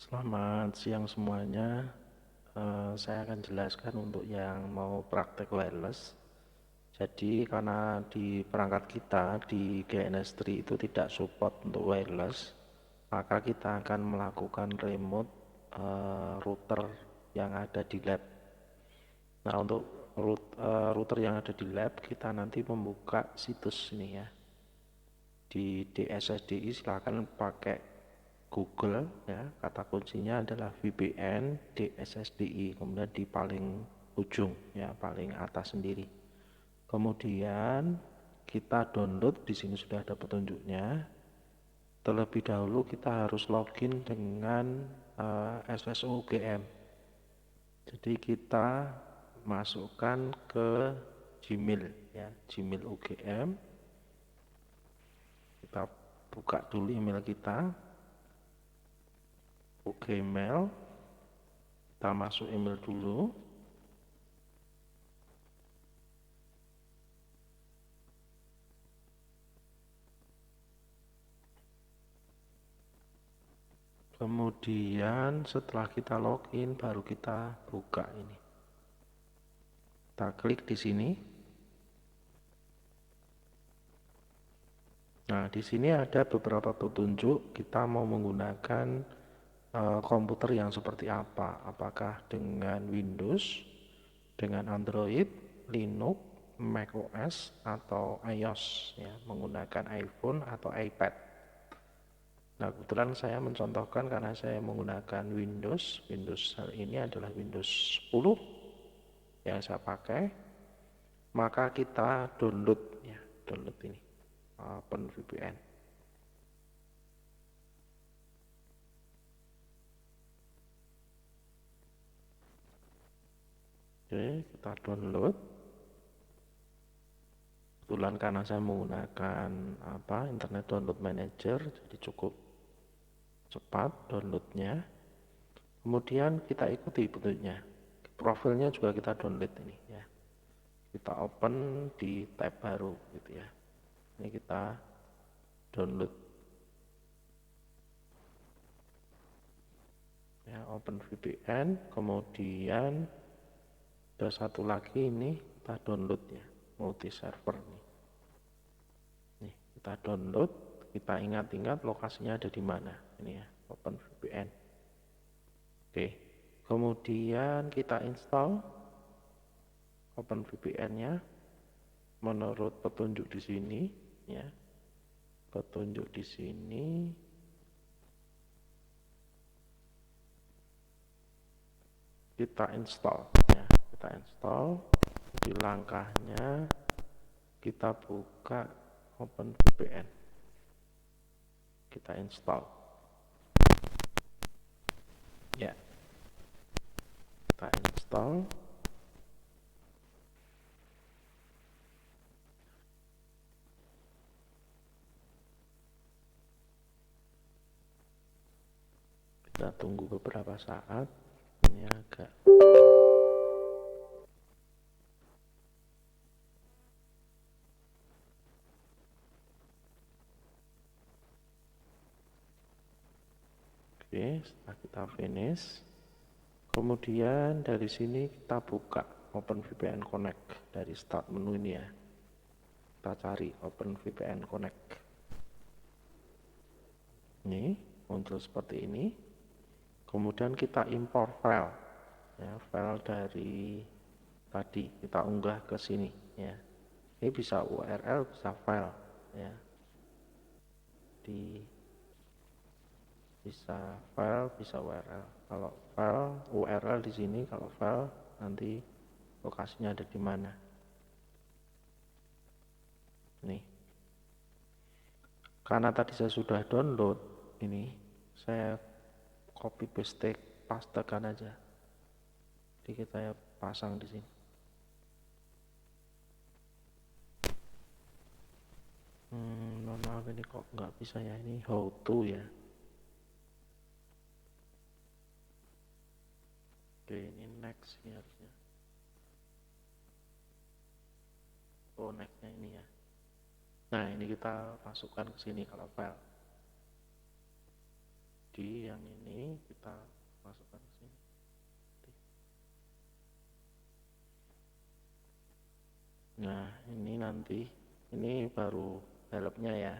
Selamat siang semuanya. Saya akan jelaskan untuk yang mau praktek wireless. Jadi karena di perangkat kita di GNS3 itu tidak support untuk wireless, maka kita akan melakukan remote router yang ada di lab. Nah, untuk router yang ada di lab, kita nanti membuka situs ini ya. Di DSSDI silakan pakai Google ya, kata kuncinya adalah VPN DSSDI, kemudian di paling ujung ya, paling atas sendiri. Kemudian kita download, di sini sudah ada petunjuknya. Terlebih dahulu kita harus login dengan SSO UGM. Jadi kita masukkan ke Gmail ya, Gmail UGM. Kita buka dulu email kita. Gmail, kita masuk email dulu. Kemudian setelah kita login baru kita buka ini. Kita klik di sini. Nah, di sini ada beberapa petunjuk kita mau menggunakan komputer yang seperti apa. Apakah dengan Windows, dengan Android, Linux, macOS atau iOS ya, menggunakan iPhone atau iPad. Nah, kebetulan saya mencontohkan karena saya menggunakan Windows. Windows ini adalah Windows 10 yang saya pakai. Maka kita download ya, download ini OpenVPN. Oke, kita download. Kebetulan karena saya menggunakan Internet Download Manager, jadi cukup cepat downloadnya. Kemudian kita ikuti petunjuknya. Profilnya juga kita download ini ya. Kita open di tab baru gitu ya. Ini kita download ya, OpenVPN. Kemudian ada satu lagi ini kita download ya, multi server nih. Kita download, kita ingat-ingat lokasinya ada di mana ini ya, OpenVPN. Oke, kemudian kita install OpenVPN-nya menurut petunjuk di sini ya. Petunjuk di sini kita install ya, kita install. Di langkahnya kita buka OpenVPN, kita install ya, kita install. Kita tunggu beberapa saat, ini agak oke. Setelah kita finish, kemudian dari sini kita buka OpenVPN Connect dari start menu ini ya. Kita cari OpenVPN Connect. Ini muncul seperti ini. Kemudian kita import file ya, file dari tadi kita unggah ke sini ya. Ini bisa URL, bisa file ya. Bisa file, bisa URL. Kalau file URL di sini, kalau file nanti lokasinya ada di mana. Nih. Karena tadi saya sudah download ini, saya copy pastekan aja. Jadi saya pasang di sini. Mohon maaf ini kok nggak bisa ya, ini how to ya. Oke, ini next ya harusnya. Oh, nextnya ini ya. Nah, ini kita masukkan ke sini kalau file. Di yang ini kita masukkan ke sini. Nah, ini nanti ini baru helpnya ya.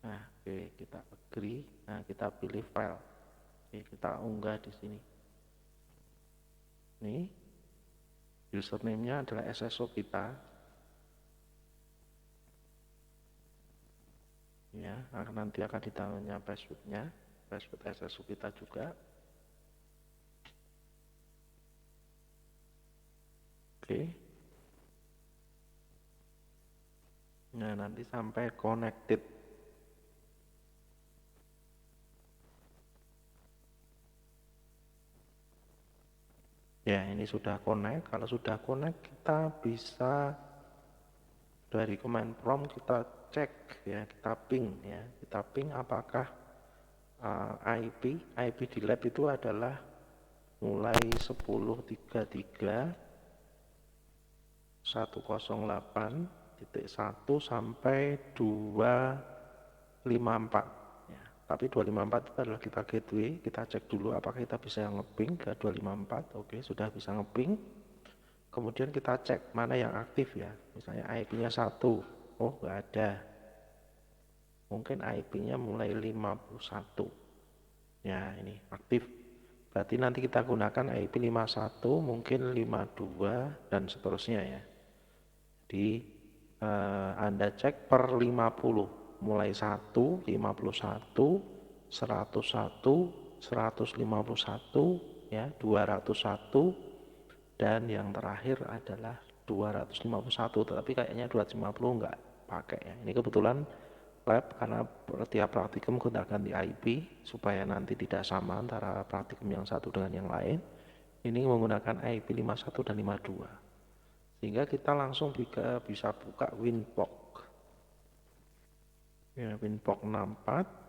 Nah, oke, kita agree. Nah, kita pilih file. Oke, kita unggah di sini. Ini username-nya adalah SSO kita. Ya, nanti akan ditanya password-nya, password SSO kita juga. Oke. Nah, nanti sampai connected. Ya, ini sudah connect. Kalau sudah connect, kita bisa dari command prompt kita cek ya, kita ping ya, kita ping apakah IP di lab itu adalah mulai 10.33.108.1 sampai 254 ya. Tapi 254 itu adalah kita gateway, kita cek dulu apakah kita bisa ngeping ke 254. Oke, sudah bisa ngeping. Kemudian kita cek mana yang aktif ya, misalnya IP-nya 1, oh nggak ada, mungkin IP-nya mulai 51 ya, ini aktif, berarti nanti kita gunakan IP 51, mungkin 52 dan seterusnya ya. Di Anda cek per 50, mulai 1, 51, 101, 151 ya, 201 dan yang terakhir adalah 251, tetapi kayaknya 250 enggak pakai ya. Ini kebetulan lab karena tiap praktikum kita ganti IP supaya nanti tidak sama antara praktikum yang satu dengan yang lain. Ini menggunakan IP 51 dan 52. Sehingga kita langsung bisa buka WinPOC. Ya, WinPOC 64.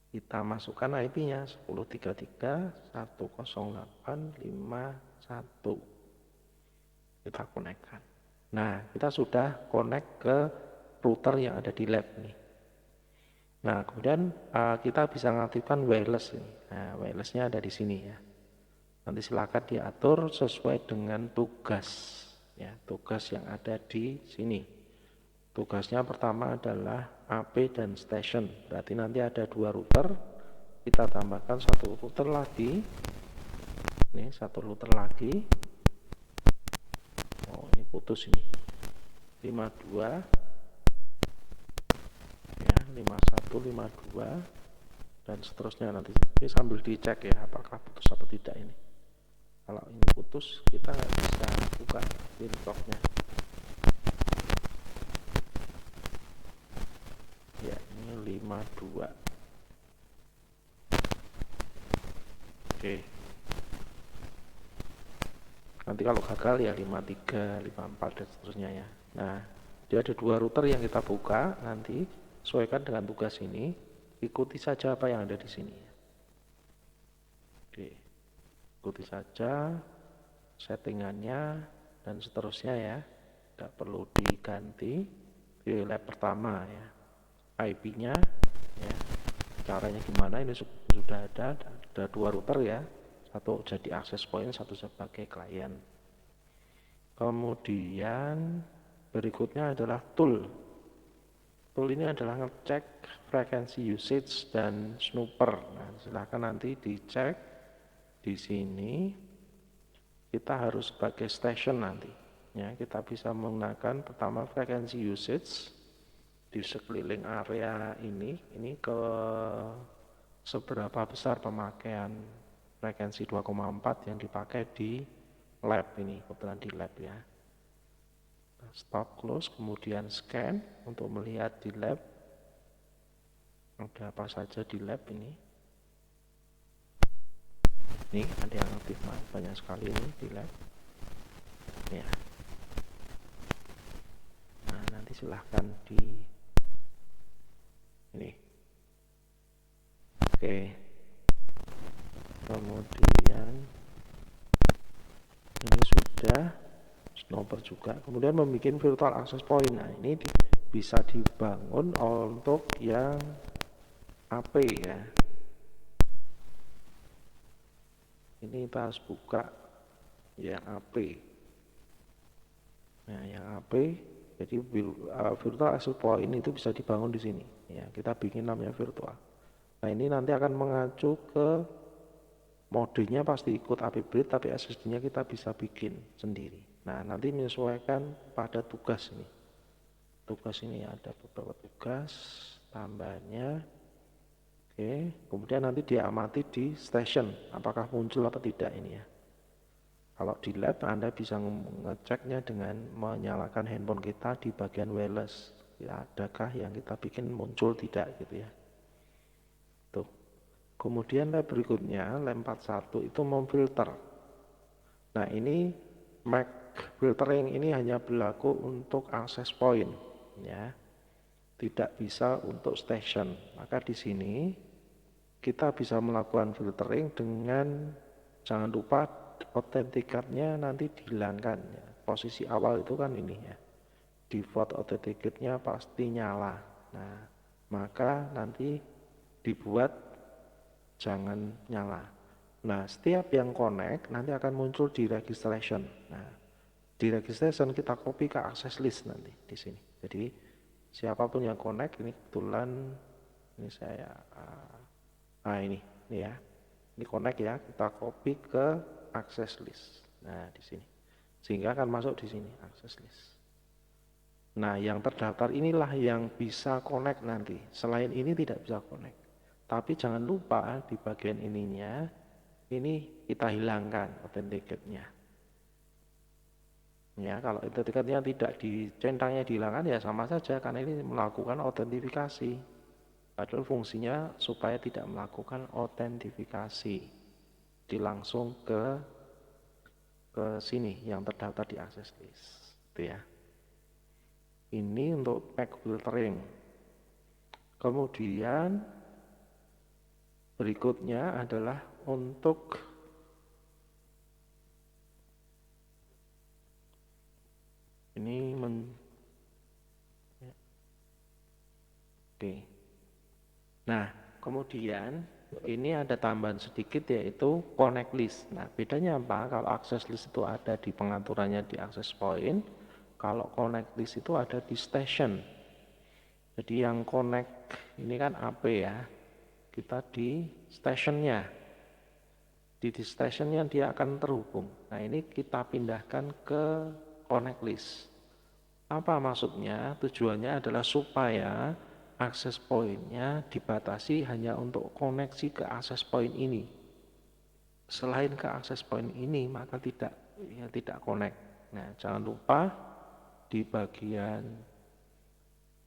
Kita masukkan IP-nya 10.33.108.51. Kita konekkan. Nah, kita sudah connect ke router yang ada di lab nih. Nah, kemudian kita bisa mengaktifkan wireless ini. Nah, wirelessnya ada di sini ya. Nanti silakan diatur sesuai dengan tugas ya, tugas yang ada di sini. Tugasnya pertama adalah AP dan station, berarti nanti ada 2 router, kita tambahkan 1 router lagi, ini 1 router lagi, oh ini putus ini, 52 ya, 51, 52 dan seterusnya. Nanti ini sambil dicek ya apakah putus atau tidak ini. Kalau ini putus, kita nggak bisa buka WinPOC-nya. Ya, ini 52. Oke. Nanti kalau gagal ya 53, 54 dan seterusnya ya. Nah, jadi ada 2 router yang kita buka, nanti sesuaikan dengan tugas ini, ikuti saja apa yang ada di sini. Oke. Ikuti saja settingannya dan seterusnya ya. Tidak perlu diganti. Di lab pertama ya. IP-nya ya, caranya gimana, ini sudah ada 2 router ya, satu jadi access point, satu sebagai klien. Kemudian berikutnya adalah tool ini adalah ngecek frekuensi usage dan snooper. Nah, silahkan nanti dicek di sini. Kita harus sebagai station nanti ya, kita bisa menggunakan pertama frekuensi usage di sekeliling area ini ke seberapa besar pemakaian frekuensi 2,4 yang dipakai di lab ini, kebetulan di lab ya. Stop, close, kemudian scan untuk melihat di lab ada apa saja di lab ini. Ini ada yang aktif banyak sekali ini di lab ya. Nah, nanti silahkan di ini. Oke. Kemudian ini sudah snooper juga. Kemudian membuat virtual access point. Nah, ini bisa dibangun untuk yang AP ya. Ini kita harus buka yang AP. Nah, yang AP, jadi virtual access point itu bisa dibangun di sini. Ya, kita bikin namanya virtual. Nah, ini nanti akan mengacu ke modenya pasti ikut AP Bridge, tapi SSD-nya kita bisa bikin sendiri. Nah, nanti menyesuaikan pada tugas ini. Tugas ini ada beberapa tugas, tambahannya. Oke, kemudian nanti diamati di station, apakah muncul atau tidak ini ya. Kalau di lab Anda bisa ngeceknya dengan menyalakan handphone kita di bagian wireless. Ya, adakah yang kita bikin muncul tidak gitu ya. Tuh. Kemudian lab berikutnya, lab 41 itu memfilter. Nah, ini MAC filtering ini hanya berlaku untuk access point ya. Tidak bisa untuk station. Maka di sini kita bisa melakukan filtering dengan jangan lupa autentikatnya nanti dihilangkan ya. Posisi awal itu kan ini ya, default authenticate-nya pasti nyala. Nah, maka nanti dibuat jangan nyala. Nah, setiap yang connect nanti akan muncul di registration. Nah, di registration kita copy ke access list nanti di sini. Jadi siapapun yang connect, ini kebetulan ini saya ini ya, ini connect ya, kita copy ke access list. Nah, di sini sehingga akan masuk di sini access list. Nah, yang terdaftar inilah yang bisa connect nanti, selain ini tidak bisa connect. Tapi jangan lupa di bagian ininya ini kita hilangkan authenticate-nya ya. Kalau authenticate-nya tidak dicentangnya dihilangkan ya sama saja, karena ini melakukan autentifikasi. Padahal fungsinya supaya tidak melakukan autentifikasi, dilangsung ke sini yang terdaftar di access list, itu ya. Ini untuk pack filtering. Kemudian berikutnya adalah untuk ini oke. Nah, kemudian ini ada tambahan sedikit yaitu connect list. Nah, bedanya apa? Kalau access list itu ada di pengaturannya di access point, kalau connect list itu ada di station. Jadi yang connect ini kan AP ya, kita di stationnya. Di stationnya dia akan terhubung. Nah, ini kita pindahkan ke connect list. Apa maksudnya? Tujuannya adalah supaya akses pointnya dibatasi hanya untuk koneksi ke akses point ini. Selain ke akses point ini maka tidak connect. Nah, jangan lupa di bagian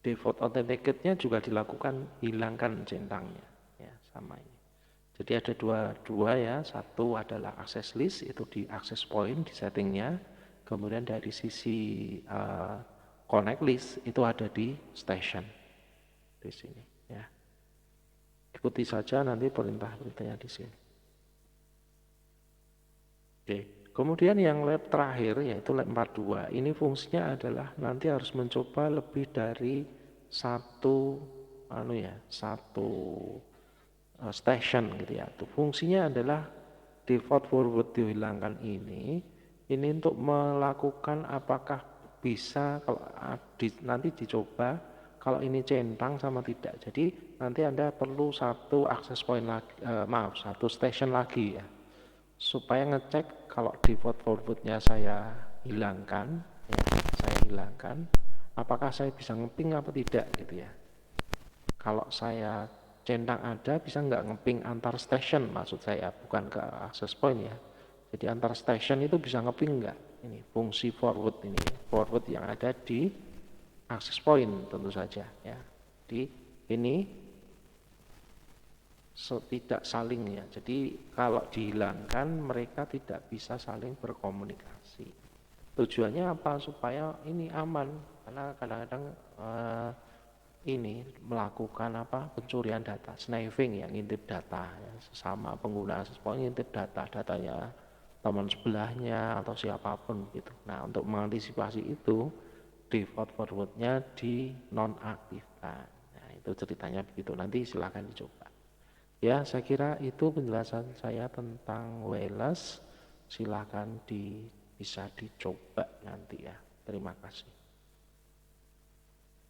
default authenticate-nya juga dilakukan hilangkan centangnya ya, sama ini. Jadi ada dua ya, satu adalah access list itu di access point di settingnya, kemudian dari sisi connect list itu ada di station di sini ya. Ikuti saja nanti perintah-perintahnya di sini. Oke. Kemudian yang lab terakhir yaitu lab 42. Ini fungsinya adalah nanti harus mencoba lebih dari satu station gitu ya. Itu fungsinya adalah default forward dihilangkan ini untuk melakukan apakah bisa kalau nanti dicoba kalau ini centang sama tidak. Jadi nanti Anda perlu satu access point lagi, satu station lagi ya, supaya ngecek kalau default forwardnya saya hilangkan ya, apakah saya bisa ngeping apa tidak gitu ya. Kalau saya centang ada, bisa nggak ngeping antar station, maksud saya bukan ke access point ya. Jadi antar station itu bisa ngeping nggak, ini fungsi forward ini, forward yang ada di access point tentu saja ya. Di ini tidak saling ya. Jadi kalau dihilangkan mereka tidak bisa saling berkomunikasi. Tujuannya apa? Supaya ini aman, karena kadang-kadang ini melakukan pencurian data, sniffing yang ngintip data ya, sesama pengguna access point ngintip datanya teman sebelahnya atau siapapun gitu. Nah, untuk mengantisipasi itu default forwardnya di nonaktifkan. Nah, itu itu ceritanya begitu. Nanti silahkan dicoba. Ya, saya kira itu penjelasan saya tentang wireless. Silahkan bisa dicoba nanti ya. Terima kasih.